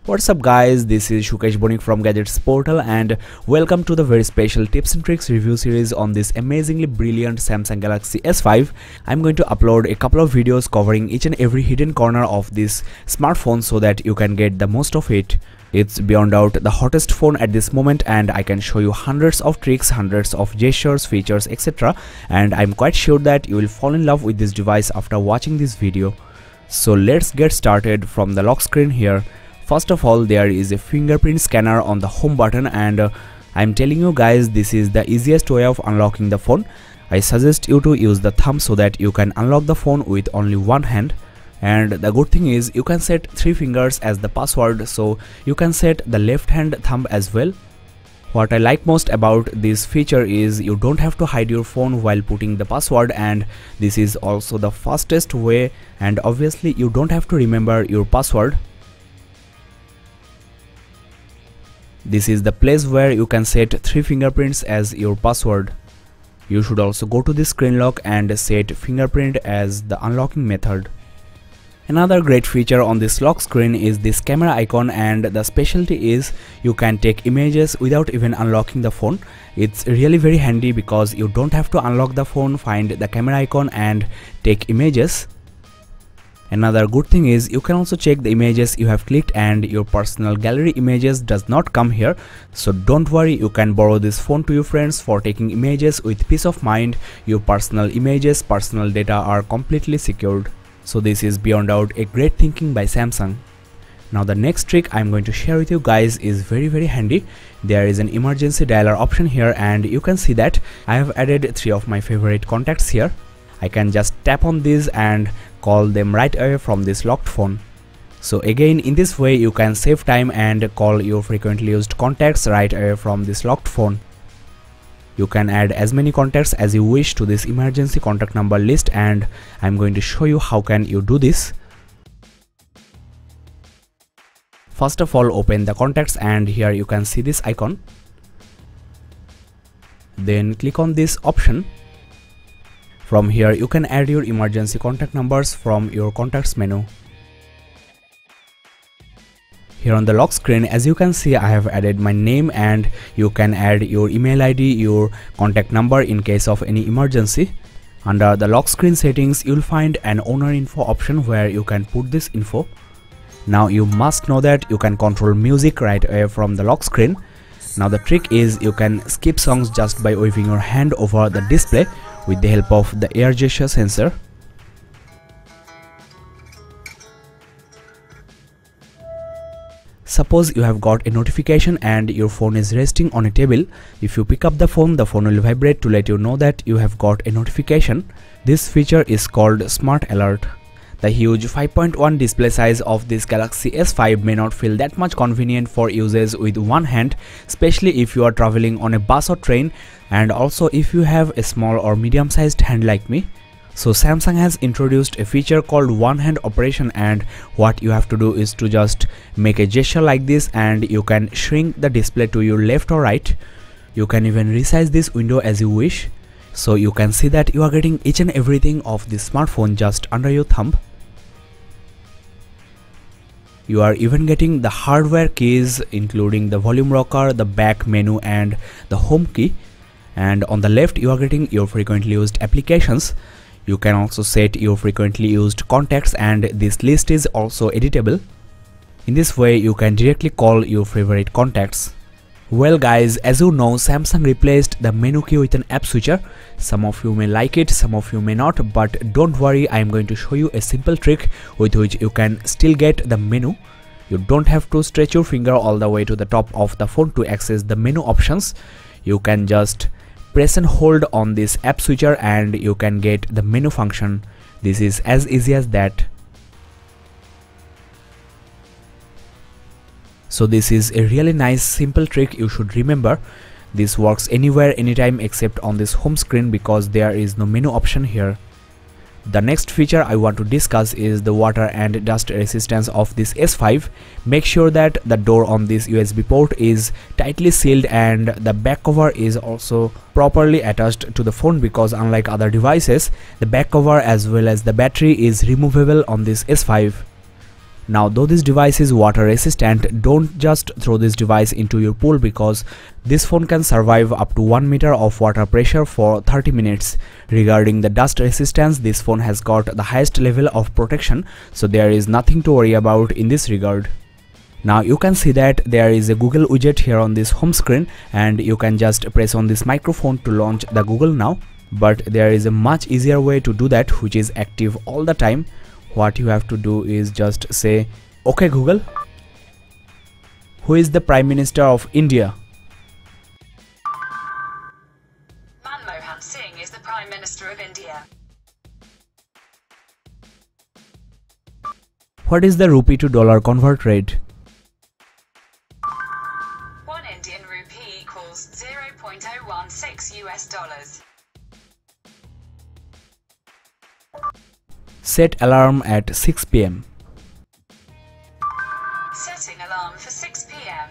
What's up guys, this is Shukesh Bonik from Gadgets Portal and welcome to the very special tips and tricks review series on this amazingly brilliant Samsung Galaxy S5. I'm going to upload a couple of videos covering each and every hidden corner of this smartphone so that you can get the most of it. It's beyond doubt the hottest phone at this moment and I can show you hundreds of tricks, hundreds of gestures, features, etc. And I'm quite sure that you will fall in love with this device after watching this video. So let's get started from the lock screen here. First of all, there is a fingerprint scanner on the home button and I'm telling you guys, this is the easiest way of unlocking the phone. I suggest you to use the thumb so that you can unlock the phone with only one hand. And the good thing is you can set 3 fingers as the password, so you can set the left hand thumb as well. What I like most about this feature is you don't have to hide your phone while putting the password, and this is also the fastest way, and obviously you don't have to remember your password. This is the place where you can set 3 fingerprints as your password. You should also go to the screen lock and set fingerprint as the unlocking method. Another great feature on this lock screen is this camera icon, and the specialty is you can take images without even unlocking the phone. It's really very handy because you don't have to unlock the phone, find the camera icon and take images. Another good thing is you can also check the images you have clicked and your personal gallery images does not come here. So don't worry, you can borrow this phone to your friends for taking images with peace of mind. Your personal images, personal data are completely secured. So this is beyond doubt a great thinking by Samsung. Now the next trick I'm going to share with you guys is very handy. There is an emergency dialer option here and you can see that I have added 3 of my favorite contacts here. I can just tap on these and call them right away from this locked phone. So again, in this way you can save time and call your frequently used contacts right away from this locked phone. You can add as many contacts as you wish to this emergency contact number list, and I'm going to show you how can you do this. First of all, open the contacts and here you can see this icon. Then click on this option. From here you can add your emergency contact numbers from your contacts menu. Here on the lock screen, as you can see, I have added my name and you can add your email ID, your contact number in case of any emergency. Under the lock screen settings, you'll find an owner info option where you can put this info. Now you must know that you can control music right away from the lock screen. Now the trick is you can skip songs just by waving your hand over the display with the help of the air gesture sensor. Suppose you have got a notification and your phone is resting on a table. If you pick up the phone will vibrate to let you know that you have got a notification. This feature is called Smart Alert. The huge 5.1 display size of this Galaxy S5 may not feel that much convenient for users with one hand, especially if you are traveling on a bus or train, and also if you have a small or medium sized hand like me. So Samsung has introduced a feature called one hand operation, and what you have to do is to just make a gesture like this and you can shrink the display to your left or right. You can even resize this window as you wish. So you can see that you are getting each and everything of this smartphone just under your thumb. You are even getting the hardware keys including the volume rocker, the back menu and the home key. And on the left you are getting your frequently used applications. You can also set your frequently used contacts and this list is also editable. In this way you can directly call your favorite contacts. Well guys, as you know, Samsung replaced the menu key with an app switcher. Some of you may like it, some of you may not, but don't worry, I am going to show you a simple trick with which you can still get the menu. You don't have to stretch your finger all the way to the top of the phone to access the menu options. You can just press and hold on this app switcher and you can get the menu function. This is as easy as that. So this is a really nice simple trick you should remember. This works anywhere, anytime except on this home screen because there is no menu option here. The next feature I want to discuss is the water and dust resistance of this S5. Make sure that the door on this USB port is tightly sealed and the back cover is also properly attached to the phone, because unlike other devices, the back cover as well as the battery is removable on this S5. Now, though this device is water resistant, don't just throw this device into your pool, because this phone can survive up to 1 meter of water pressure for 30 minutes. Regarding the dust resistance, this phone has got the highest level of protection, so there is nothing to worry about in this regard. Now you can see that there is a Google widget here on this home screen, and you can just press on this microphone to launch the Google Now. But there is a much easier way to do that, which is active all the time. What you have to do is just say, "Okay Google, who is the Prime Minister of India?" Manmohan Singh is the Prime Minister of India. What is the rupee to dollar convert rate? 1 Indian rupee equals $0.016 US. Set alarm at 6 p.m. Setting alarm for 6 p.m.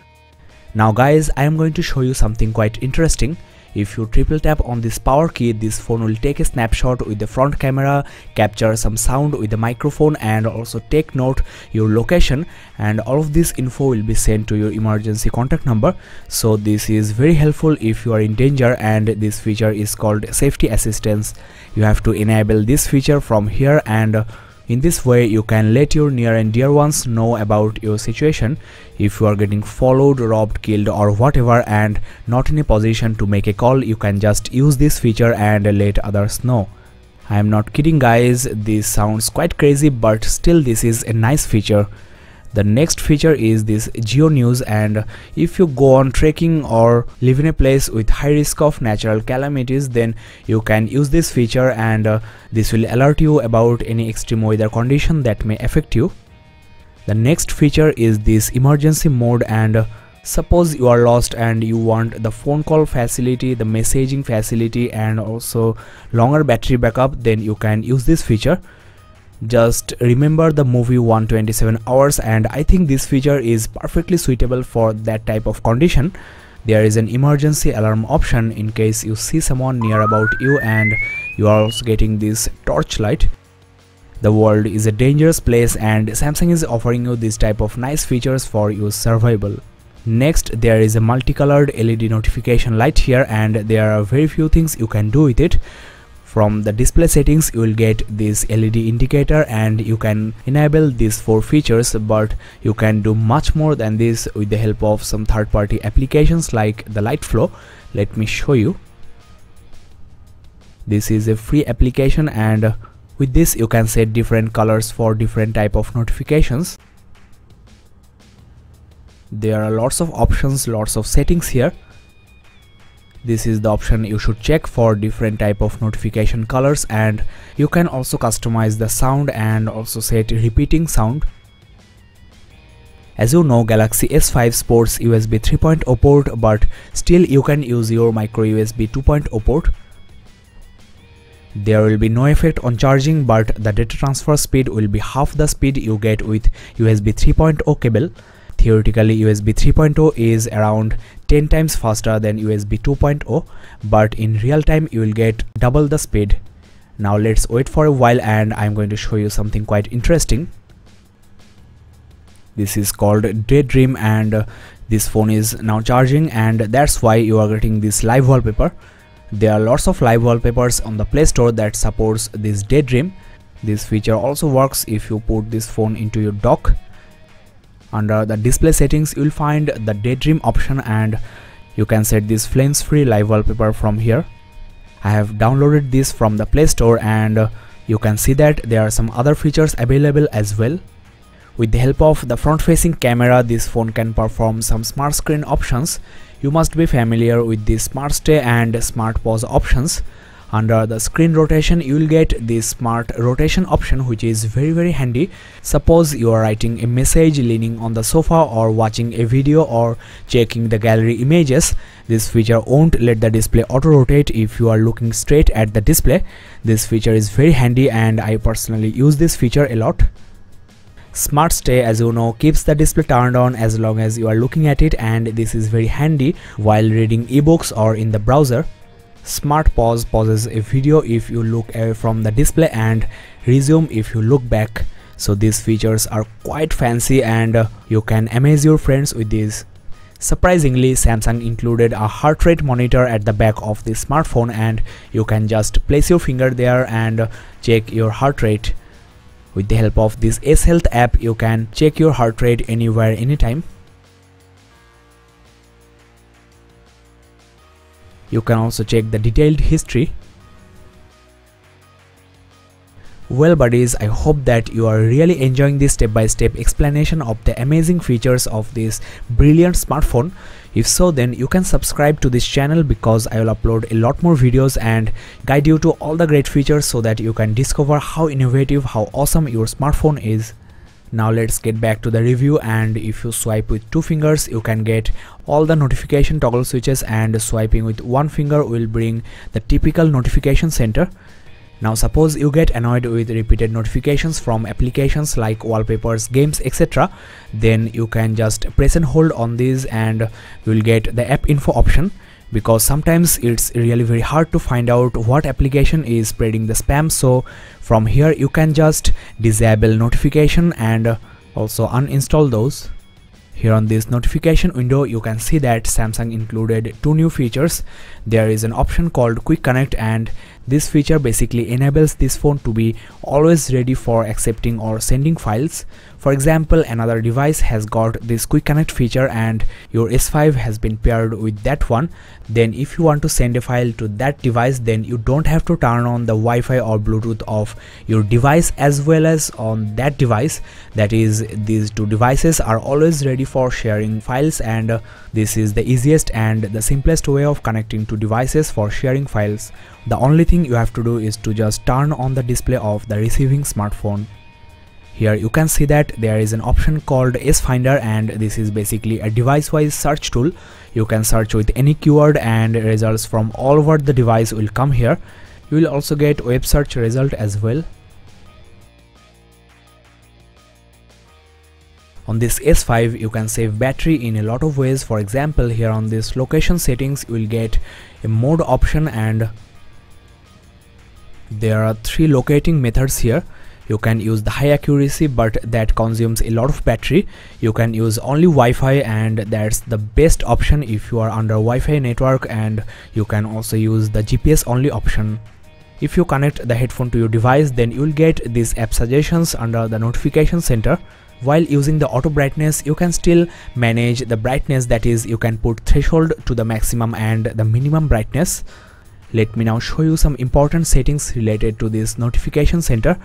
Now guys, I am going to show you something quite interesting. If you triple tap on this power key, this phone will take a snapshot with the front camera, capture some sound with the microphone, and also take note your location, and all of this info will be sent to your emergency contact number. So this is very helpful if you are in danger, and this feature is called safety assistance. You have to enable this feature from here, and in this way you can let your near and dear ones know about your situation. If you are getting followed, robbed, killed or whatever and not in a position to make a call, you can just use this feature and let others know. I am not kidding guys, this sounds quite crazy, but still this is a nice feature. The next feature is this Geo News, and if you go on trekking or live in a place with high risk of natural calamities, then you can use this feature, and this will alert you about any extreme weather condition that may affect you. The next feature is this emergency mode, and suppose you are lost and you want the phone call facility, the messaging facility and also longer battery backup, then you can use this feature. Just remember the movie 127 hours, and I think this feature is perfectly suitable for that type of condition. There is an emergency alarm option in case you see someone near about you and you are also getting this torchlight. The world is a dangerous place, and Samsung is offering you this type of nice features for your survival. Next, there is a multicolored LED notification light here, and there are very few things you can do with it. From the display settings, you will get this LED indicator, and you can enable these 4 features, but you can do much more than this with the help of some third-party applications like the Light Flow. Let me show you. This is a free application, and with this you can set different colors for different type of notifications. There are lots of options, lots of settings here. This is the option you should check for different type of notification colors, and you can also customize the sound and also set repeating sound. As you know, Galaxy S5 sports USB 3.0 port, but still you can use your micro USB 2.0 port. There will be no effect on charging, but the data transfer speed will be half the speed you get with USB 3.0 cable. Theoretically, USB 3.0 is around 10 times faster than USB 2.0, but in real time you will get double the speed. Now let's wait for a while, and I'm going to show you something quite interesting. This is called Daydream, and this phone is now charging, and that's why you are getting this live wallpaper. There are lots of live wallpapers on the Play Store that supports this Daydream. This feature also works if you put this phone into your dock. Under the display settings, you will find the Daydream option, and you can set this flames-free live wallpaper from here. I have downloaded this from the Play Store, and you can see that there are some other features available as well. With the help of the front-facing camera, this phone can perform some smart screen options. You must be familiar with the Smart Stay and Smart Pause options. Under the screen rotation, you will get this smart rotation option, which is very handy. Suppose you are writing a message leaning on the sofa, or watching a video, or checking the gallery images. This feature won't let the display auto rotate if you are looking straight at the display. This feature is very handy, and I personally use this feature a lot. Smart Stay, as you know, keeps the display turned on as long as you are looking at it, and this is very handy while reading ebooks or in the browser. Smart Pause pauses a video if you look away from the display and resume if you look back. So these features are quite fancy and you can amaze your friends with these. Surprisingly, Samsung included a heart rate monitor at the back of the smartphone, and you can just place your finger there and check your heart rate. With the help of this S Health app, you can check your heart rate anywhere, anytime. You can also check the detailed history. Well buddies, I hope that you are really enjoying this step-by-step explanation of the amazing features of this brilliant smartphone. If so, then you can subscribe to this channel, because I will upload a lot more videos and guide you to all the great features so that you can discover how innovative, how awesome your smartphone is. Now let's get back to the review, and if you swipe with 2 fingers you can get all the notification toggle switches, and swiping with 1 finger will bring the typical notification center. Now suppose you get annoyed with repeated notifications from applications like wallpapers, games, etc. Then you can just press and hold on these and you will get the app info option, because sometimes it's really very hard to find out what application is spreading the spam. So from here you can just disable notification and also uninstall those. Here on this notification window you can see that Samsung included 2 new features. There is an option called Quick Connect, and this feature basically enables this phone to be always ready for accepting or sending files. For example, another device has got this Quick Connect feature and your S5 has been paired with that one. Then if you want to send a file to that device, then you don't have to turn on the Wi-Fi or Bluetooth of your device as well as on that device. That is, these 2 devices are always ready for sharing files, and this is the easiest and the simplest way of connecting 2 devices for sharing files. The only thing you have to do is to just turn on the display of the receiving smartphone. Here you can see that there is an option called S Finder, and this is basically a device-wise search tool. You can search with any keyword and results from all over the device will come here. You will also get web search result as well. On this S5 you can save battery in a lot of ways. For example, here on this location settings you will get a mode option, and there are 3 locating methods here. You can use the high accuracy, but that consumes a lot of battery. You can use only Wi-Fi, and that's the best option if you are under Wi-Fi network, and you can also use the GPS only option. If you connect the headphone to your device, then you will get these app suggestions under the notification center. While using the auto brightness, you can still manage the brightness, that is, you can put threshold to the maximum and the minimum brightness. Let me now show you some important settings related to this notification center.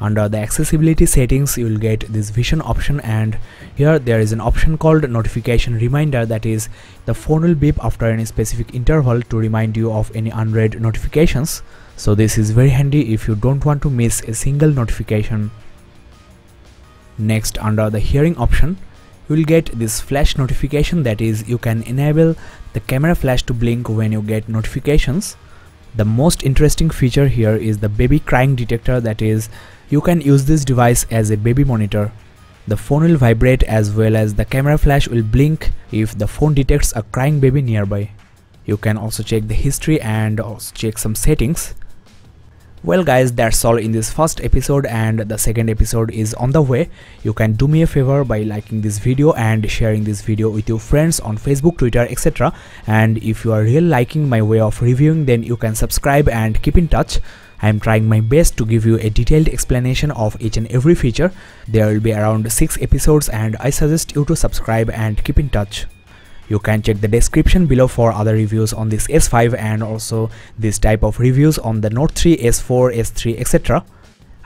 Under the accessibility settings you will get this vision option, and here there is an option called notification reminder. That is, the phone will beep after any specific interval to remind you of any unread notifications. So this is very handy if you don't want to miss a single notification. Next, under the hearing option you will get this flash notification. That is, you can enable the camera flash to blink when you get notifications. The most interesting feature here is the baby crying detector. That is, you can use this device as a baby monitor. The phone will vibrate as well as the camera flash will blink if the phone detects a crying baby nearby. You can also check the history and also check some settings. Well guys, that's all in this first episode, and the second episode is on the way. You can do me a favor by liking this video and sharing this video with your friends on Facebook, Twitter, etc. And if you are really liking my way of reviewing, then you can subscribe and keep in touch. I am trying my best to give you a detailed explanation of each and every feature. There will be around 6 episodes, and I suggest you to subscribe and keep in touch. You can check the description below for other reviews on this S5 and also this type of reviews on the Note 3, S4, S3, etc.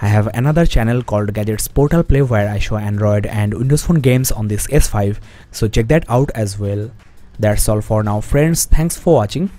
I have another channel called Gadgets Portal Play where I show Android and Windows Phone games on this S5, so check that out as well. That's all for now friends, thanks for watching.